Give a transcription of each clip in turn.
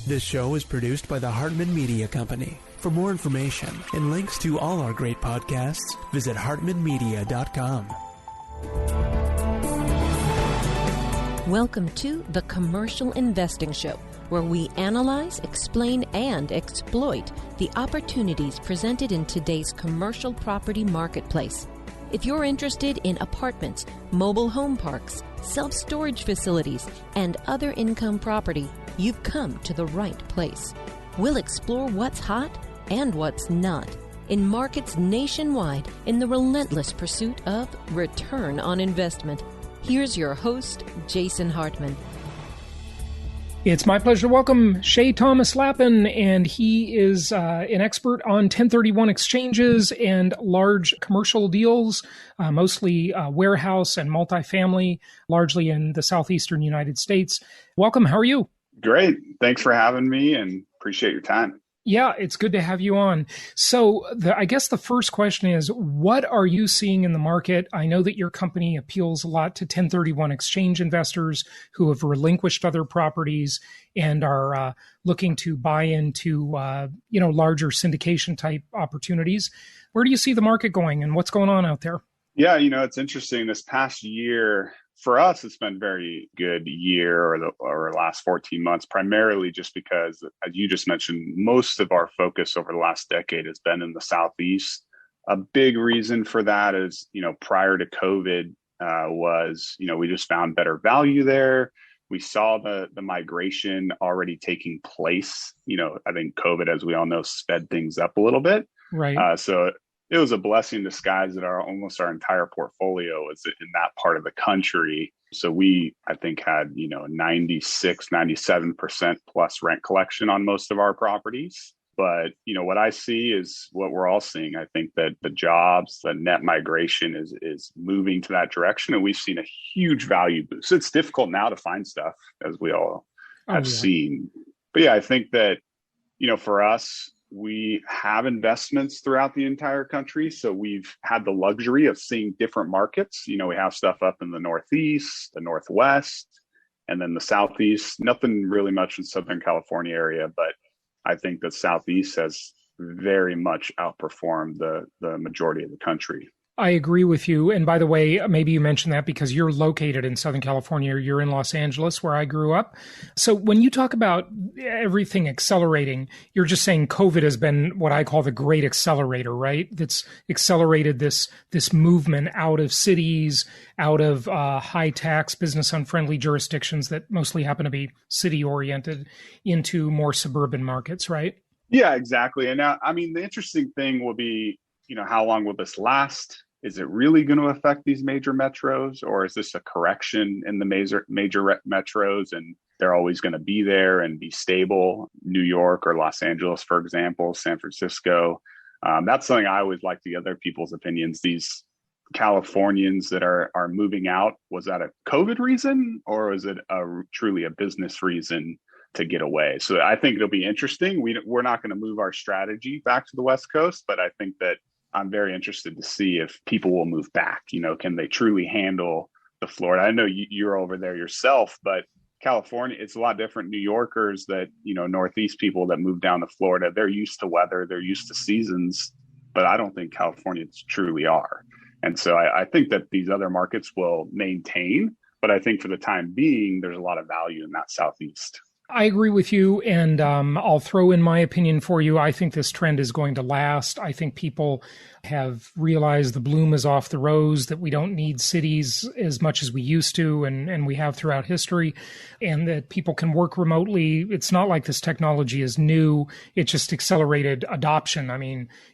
This show is produced by the Hartman Media Company. For more information and links to all our great podcasts, visit hartmanmedia.com. Welcome to The Commercial Investing Show, where we analyze, explain, and exploit the opportunities presented in today's commercial property marketplace. If you're interested in apartments, mobile home parks, self-storage facilities, and other income property, you've come to the right place. We'll explore what's hot and what's not in markets nationwide in the relentless pursuit of return on investment. Here's your host, Jason Hartman. It's my pleasure to welcome Chay Lapin, and he is an expert on 1031 exchanges and large commercial deals, mostly warehouse and multifamily, largely in the southeastern United States. Welcome. How are you? Great. Thanks for having me and appreciate your time. Yeah, it's good to have you on. So I guess the first question is, what are you seeing in the market? I know that your company appeals a lot to 1031 exchange investors who have relinquished other properties and are looking to buy into larger syndication type opportunities. Where do you see the market going and what's going on out there? Yeah, it's interesting. This past year, for us, it's been a very good year or last 14 months, primarily just because, as you just mentioned, most of our focus over the last decade has been in the Southeast. A big reason for that is, prior to COVID was, we just found better value there. We saw the migration already taking place. I think COVID, as we all know, sped things up a little bit. Right. So it was a blessing in disguise that almost our entire portfolio is in that part of the country. So we, I think, had, 96, 97% plus rent collection on most of our properties. But, what I see is what we're all seeing. I think that the jobs, the net migration is moving to that direction. And we've seen a huge value boost. It's difficult now to find stuff, as we all have seen. But yeah, I think that, for us, we have investments throughout the entire country. So we've had the luxury of seeing different markets. We have stuff up in the Northeast, the Northwest, and then the Southeast. Nothing really much in Southern California area, but I think the Southeast has very much outperformed the majority of the country. I agree with you. And by the way, maybe you mentioned that because you're located in Southern California, you're in Los Angeles, where I grew up. So when you talk about everything accelerating, you're just saying COVID has been what I call the great accelerator, right? That's accelerated this movement out of cities, out of high tax, business unfriendly jurisdictions that mostly happen to be city oriented into more suburban markets, right? Yeah, exactly. And now, the interesting thing will be, how long will this last? Is it really going to affect these major metros, or is this a correction in the major metros and they're always going to be there and be stable? New York or Los Angeles, for example, San Francisco. That's something I always like the other people's opinions. These Californians that are moving out, was that a COVID reason, or is it truly a business reason to get away? So I think it'll be interesting. We're not going to move our strategy back to the West Coast, but I think that I'm very interested to see if people will move back. Can they truly handle the Florida? I know you're over there yourself, but California, it's a lot different. New Yorkers that, Northeast people that move down to Florida, they're used to weather, they're used to seasons, but I don't think Californians truly are. And so I think that these other markets will maintain, but I think for the time being, there's a lot of value in that Southeast. I agree with you, and I'll throw in my opinion for you. I think this trend is going to last. I think people have realized the bloom is off the rose, that we don't need cities as much as we used to and we have throughout history, and that people can work remotely. It's not like this technology is new. It just accelerated adoption.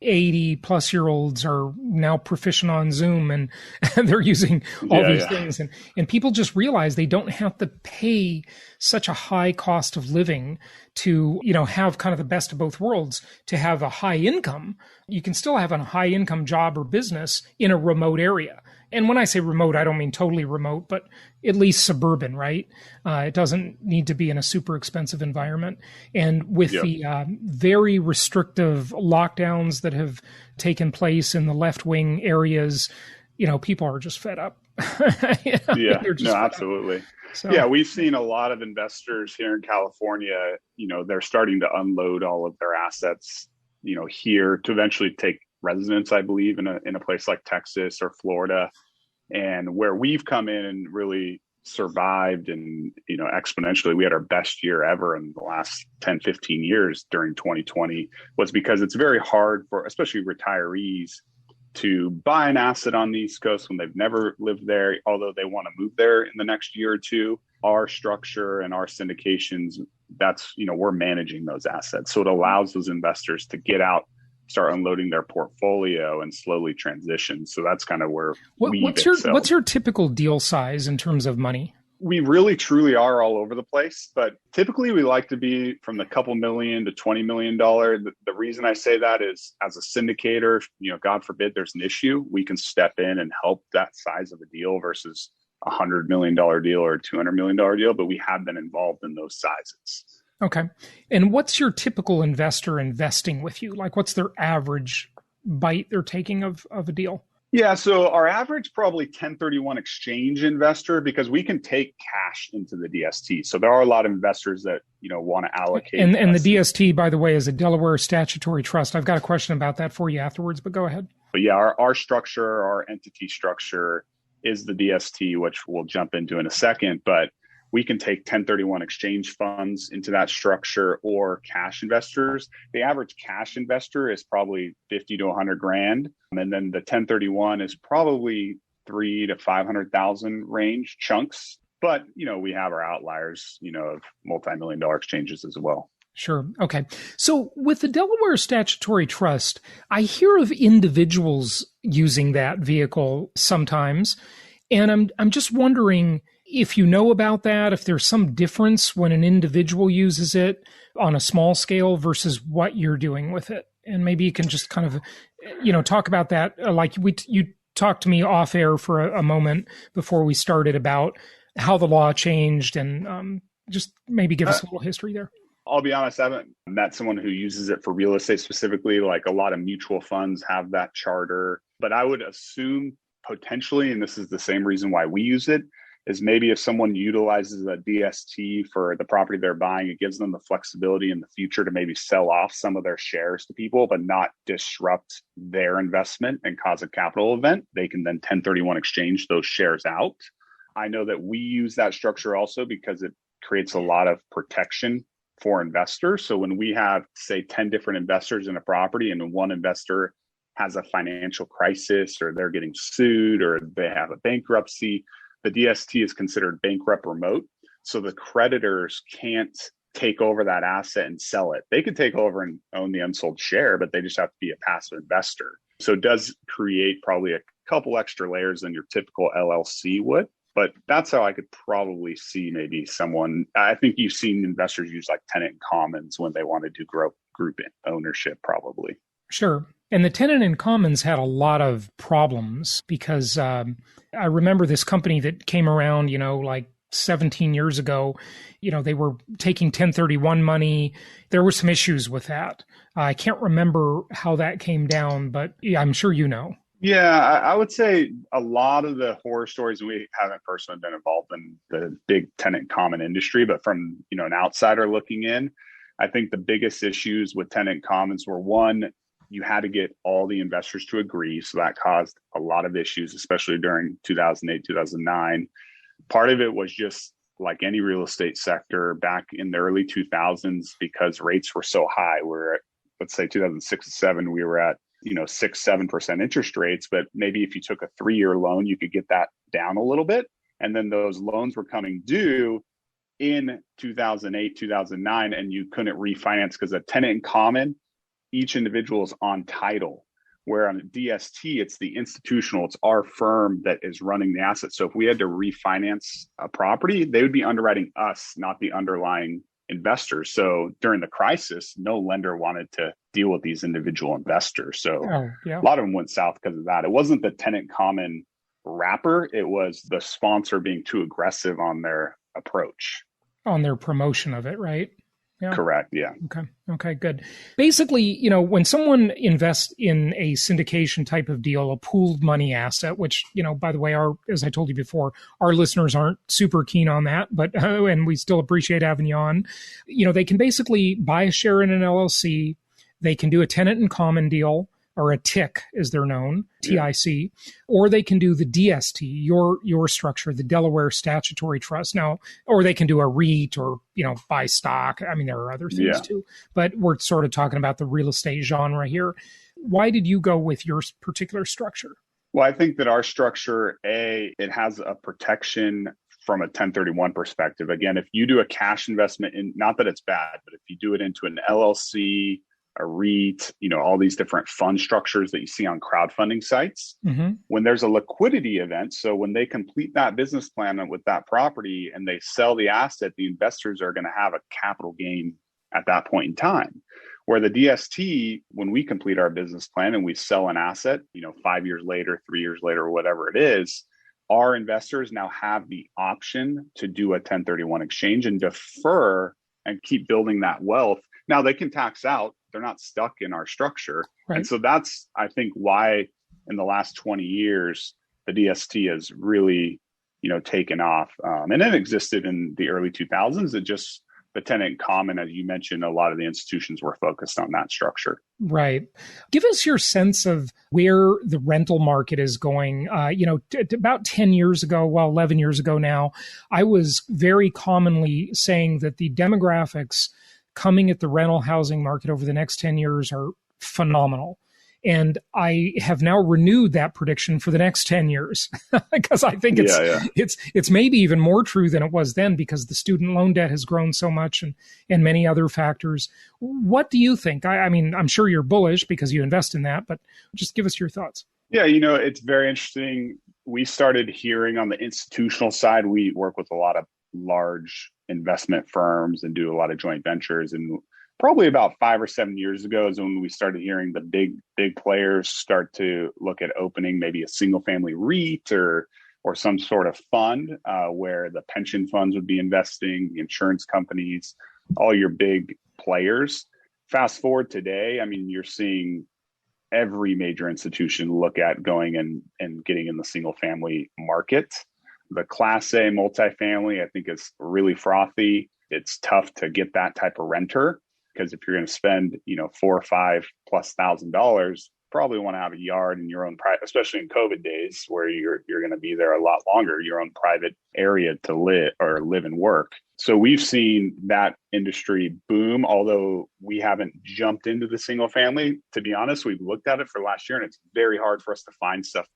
80-plus-year-olds are now proficient on Zoom, and they're using all these things. And people just realize they don't have to pay such a high cost of living to, have kind of the best of both worlds, to have a high income. You can still have a high income job or business in a remote area. And when I say remote, I don't mean totally remote, but at least suburban, right? It doesn't need to be in a super expensive environment. And with the very restrictive lockdowns that have taken place in the left-wing areas, people are just fed up. Yeah, They're no, just absolutely. so. Yeah, we've seen a lot of investors here in California, they're starting to unload all of their assets, here to eventually take residence, I believe, in a place like Texas or Florida. And where we've come in and really survived and, exponentially, we had our best year ever in the last 10, 15 years during 2020 was because it's very hard for, especially retirees, to buy an asset on the East Coast when they've never lived there, although they want to move there in the next year or two. Our structure and our syndications, that's, we're managing those assets. So it allows those investors to get out, start unloading their portfolio and slowly transition. So that's kind of where what's your typical deal size in terms of money? We really truly are all over the place, but typically we like to be from the couple million to $20 million. The reason I say that is as a syndicator, God forbid there's an issue, we can step in and help that size of a deal versus $100 million deal or a $200 million deal, but we have been involved in those sizes. Okay. And what's your typical investor investing with you? Like what's their average bite they're taking of a deal? Yeah, so our average probably 1031 exchange investor, because we can take cash into the DST. So there are a lot of investors that, want to allocate. And the DST, by the way, is a Delaware Statutory Trust. I've got a question about that for you afterwards, but go ahead. But yeah, our structure, our entity structure is the DST, which we'll jump into in a second. But we can take 1031 exchange funds into that structure or cash investors. The average cash investor is probably 50 to 100 grand. And then the 1031 is probably 3 to 500,000 range chunks. But, we have our outliers, of multi-million dollar exchanges as well. Sure. Okay. So with the Delaware Statutory Trust, I hear of individuals using that vehicle sometimes. And I'm just wondering if you know about that, if there's some difference when an individual uses it on a small scale versus what you're doing with it. And maybe you can just kind of, talk about that. Like you talked to me off air for a moment before we started about how the law changed and just maybe give us a little history there. I'll be honest, I haven't met someone who uses it for real estate specifically. Like a lot of mutual funds have that charter, but I would assume potentially, and this is the same reason why we use it, is maybe if someone utilizes a DST for the property they're buying, it gives them the flexibility in the future to maybe sell off some of their shares to people, but not disrupt their investment and cause a capital event. They can then 1031 exchange those shares out. I know that we use that structure also because it creates a lot of protection for investors. So when we have, say, 10 different investors in a property and one investor has a financial crisis or they're getting sued or they have a bankruptcy, the DST is considered bankrupt remote. So the creditors can't take over that asset and sell it. They could take over and own the unsold share, but they just have to be a passive investor. So it does create probably a couple extra layers than your typical LLC would. But that's how I could probably see maybe someone, I think you've seen investors use like tenant in commons when they want to do group ownership probably. Sure. And the tenant in commons had a lot of problems because I remember this company that came around, like 17 years ago, they were taking 1031 money. There were some issues with that. I can't remember how that came down, but yeah, I'm sure you know. Yeah, I would say a lot of the horror stories, we haven't personally been involved in the big tenant common industry, but from, an outsider looking in, I think the biggest issues with tenant commons were one, you had to get all the investors to agree. So that caused a lot of issues, especially during 2008, 2009. Part of it was just like any real estate sector back in the early 2000s, because rates were so high. We're at, let's say 2006 to 7, we were at 6-7% interest rates, but maybe if you took a 3-year loan, you could get that down a little bit. And then those loans were coming due in 2008, 2009, and you couldn't refinance because a tenant in common, each individual is on title. Where on a DST, it's the institutional, it's our firm that is running the asset. So if we had to refinance a property, they would be underwriting us, not the underlying investors. So during the crisis, no lender wanted to deal with these individual investors. So a lot of them went south because of that. It wasn't the tenant common wrapper. It was the sponsor being too aggressive on their approach. On their promotion of it, right? Yeah. Correct. Yeah. Okay, good. Basically, when someone invests in a syndication type of deal, a pooled money asset, which, by the way, as I told you before, our listeners aren't super keen on that, but, and we still appreciate having you on, they can basically buy a share in an LLC. They can do a tenant in common deal, or a TIC as they're known, TIC, or they can do the DST, your structure, the Delaware Statutory Trust. Now, or they can do a REIT or, buy stock. I mean, there are other things too, but we're sort of talking about the real estate genre here. Why did you go with your particular structure? Well, I think that our structure, it has a protection from a 1031 perspective. Again, if you do a cash investment in, not that it's bad, but if you do it into an LLC, a REIT, all these different fund structures that you see on crowdfunding sites, when there's a liquidity event, so when they complete that business plan with that property and they sell the asset, the investors are going to have a capital gain at that point in time. Where the DST, when we complete our business plan and we sell an asset, 5 years later, 3 years later, or whatever it is, our investors now have the option to do a 1031 exchange and defer and keep building that wealth. Now they can tax out. They're not stuck in our structure. Right. And so that's, I think, why in the last 20 years, the DST has really, taken off. And it existed in the early 2000s. It just, the tenant in common, as you mentioned, a lot of the institutions were focused on that structure. Right. Give us your sense of where the rental market is going. About 10 years ago, 11 years ago now, I was very commonly saying that the demographics coming at the rental housing market over the next 10 years are phenomenal. And I have now renewed that prediction for the next 10 years because I think it's maybe even more true than it was then because the student loan debt has grown so much and many other factors. What do you think? I mean, I'm sure you're bullish because you invest in that, but just give us your thoughts. Yeah, it's very interesting. We started hearing on the institutional side, we work with a lot of large investment firms and do a lot of joint ventures. And probably about 5 or 7 years ago is when we started hearing the big players start to look at opening maybe a single family REIT or some sort of fund where the pension funds would be investing, the insurance companies, all your big players. Fast forward today, I mean, you're seeing every major institution look at going and getting in the single family market. The Class A multifamily, I think, is really frothy. It's tough to get that type of renter because if you're going to spend, $4,000 or $5,000+, probably want to have a yard in your own private, especially in COVID days where you're going to be there a lot longer, your own private area to live and work. So we've seen that industry boom, although we haven't jumped into the single family. To be honest, we've looked at it for last year and it's very hard for us to find stuff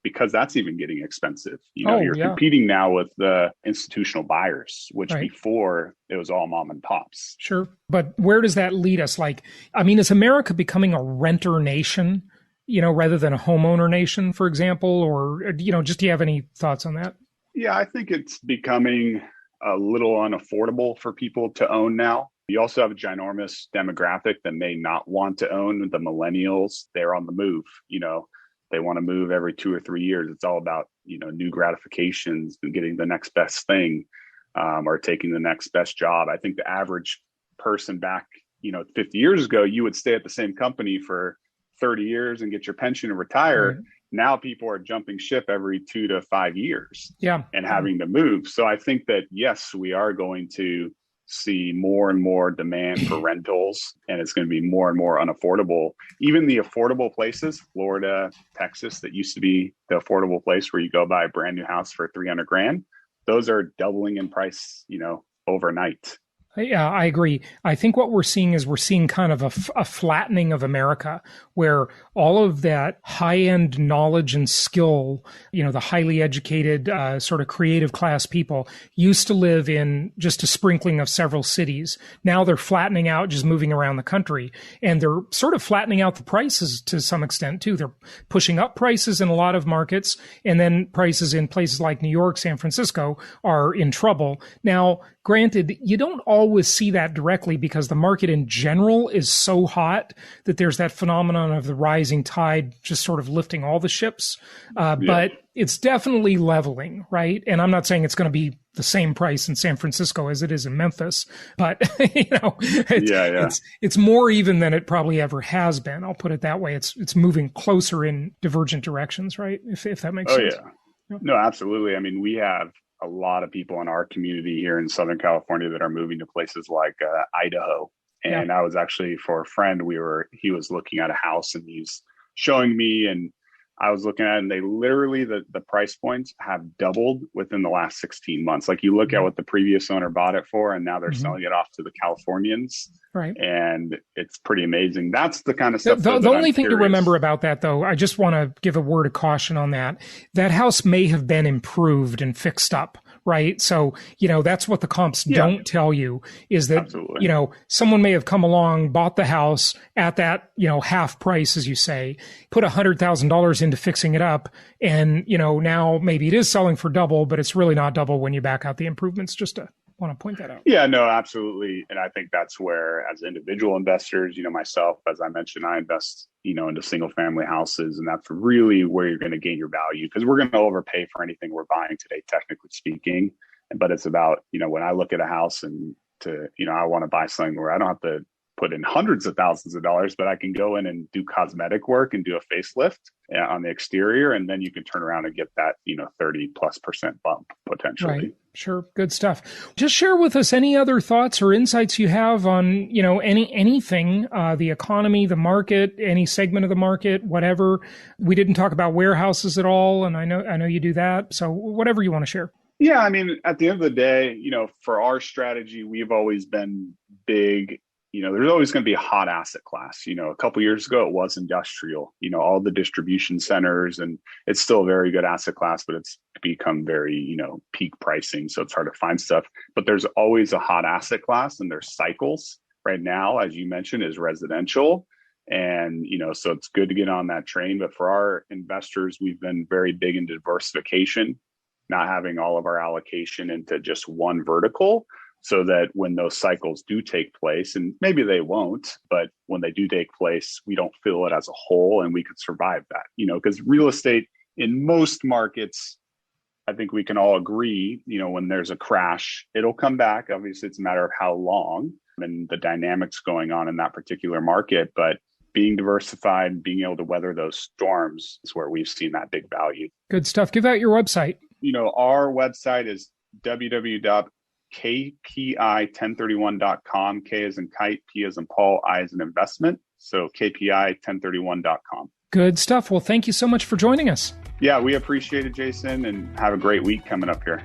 because that's even getting expensive. You're competing now with the institutional buyers, which before it was all mom and pops. Sure. But where does that lead us? Is America becoming a renter nation, rather than a homeowner nation, for example? Or, just do you have any thoughts on that? Yeah, I think it's becoming a little unaffordable for people to own now. You also have a ginormous demographic that may not want to own. The millennials, they're on the move, They want to move every 2 or 3 years. It's all about, new gratifications and getting the next best thing or taking the next best job. I think the average person back, 50 years ago, you would stay at the same company for 30 years and get your pension and retire. Right. Now people are jumping ship every 2 to 5 years and having to move. So I think that, yes, we are going to see more and more demand for rentals, and it's going to be more and more unaffordable. Even the affordable places, Florida, Texas, that used to be the affordable place where you go buy a brand new house for $300,000, those are doubling in price, overnight. Yeah, I agree. I think what we're seeing is kind of a flattening of America where all of that high-end knowledge and skill, the highly educated sort of creative class people used to live in just a sprinkling of several cities. Now they're flattening out, just moving around the country. And they're sort of flattening out the prices to some extent too. They're pushing up prices in a lot of markets, and then prices in places like New York, San Francisco are in trouble. Now, granted, you don't always see that directly because the market in general is so hot that there's that phenomenon of the rising tide just sort of lifting all the ships. But it's definitely leveling, right? And I'm not saying it's going to be the same price in San Francisco as it is in Memphis, but it's more even than it probably ever has been. I'll put it that way. It's moving closer in divergent directions, right? If that makes sense. No, absolutely. I mean, we have a lot of people in our community here in Southern California that are moving to places like Idaho. And I was actually, for a friend, he was looking at a house and he's showing me, and I was looking at it, and they literally, the price points have doubled within the last 16 months. Like, you look at what the previous owner bought it for, and now they're selling it off to the Californians. Right. And it's pretty amazing. That's the kind of stuff. The only thing to remember about that, though, I just want to give a word of caution on that. That house may have been improved and fixed up. Right. So, that's what the comps don't tell you, is that, someone may have come along, bought the house at that, half price, as you say, put $100,000 into fixing it up. And, now maybe it is selling for double, but it's really not double when you back out the improvements. Just to want to point that out. Yeah, no, absolutely. And I think that's where, as individual investors, myself, as I mentioned, I invest, into single family houses. And that's really where you're going to gain your value, because we're going to overpay for anything we're buying today, technically speaking. But it's about, when I look at a house and I want to buy something where I don't have to put in hundreds of thousands of dollars, but I can go in and do cosmetic work and do a facelift on the exterior. And then you can turn around and get that, 30+% bump potentially. Right. Sure. Good stuff. Just share with us any other thoughts or insights you have on, anything, the economy, the market, any segment of the market, whatever. We didn't talk about warehouses at all, and I know you do that. So whatever you want to share. Yeah. I mean, at the end of the day, for our strategy, we've always been big. There's always going to be a hot asset class. A couple of years ago, it was industrial, all the distribution centers, and it's still a very good asset class, but it's become very, peak pricing. So it's hard to find stuff, but there's always a hot asset class, and there's cycles. Right now, as you mentioned, is residential. And, so it's good to get on that train. But for our investors, we've been very big into diversification, not having all of our allocation into just one vertical, so that when those cycles do take place, and maybe they won't, but when they do take place, we don't feel it as a whole, and we could survive that, because real estate in most markets, I think we can all agree, when there's a crash, it'll come back. Obviously, it's a matter of how long and the dynamics going on in that particular market, but being diversified, being able to weather those storms is where we've seen that big value. Good stuff. Give out your website. Our website is www.kpi1031.com. K as in kite, P as in Paul, I as in investment. So kpi1031.com. Good stuff. Well, thank you so much for joining us. Yeah, we appreciate it, Jason, and have a great week coming up here.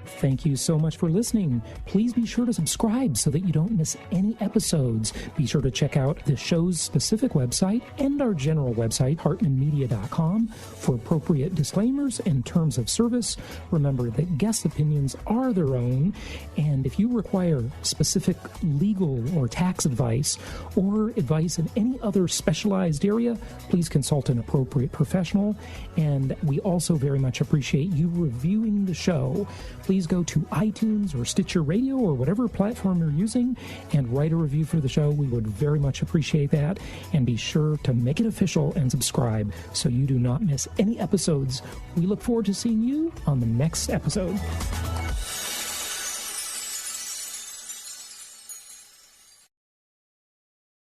Thank you so much for listening. Please be sure to subscribe so that you don't miss any episodes. Be sure to check out the show's specific website and our general website, hartmanmedia.com, for appropriate disclaimers and terms of service. Remember that guest opinions are their own, and if you require specific legal or tax advice or advice in any other specialized area, please consult an appropriate professional. And we also very much appreciate you reviewing the show. Please go to iTunes or Stitcher Radio or whatever platform you're using and write a review for the show. We would very much appreciate that. And be sure to make it official and subscribe so you do not miss any episodes. We look forward to seeing you on the next episode.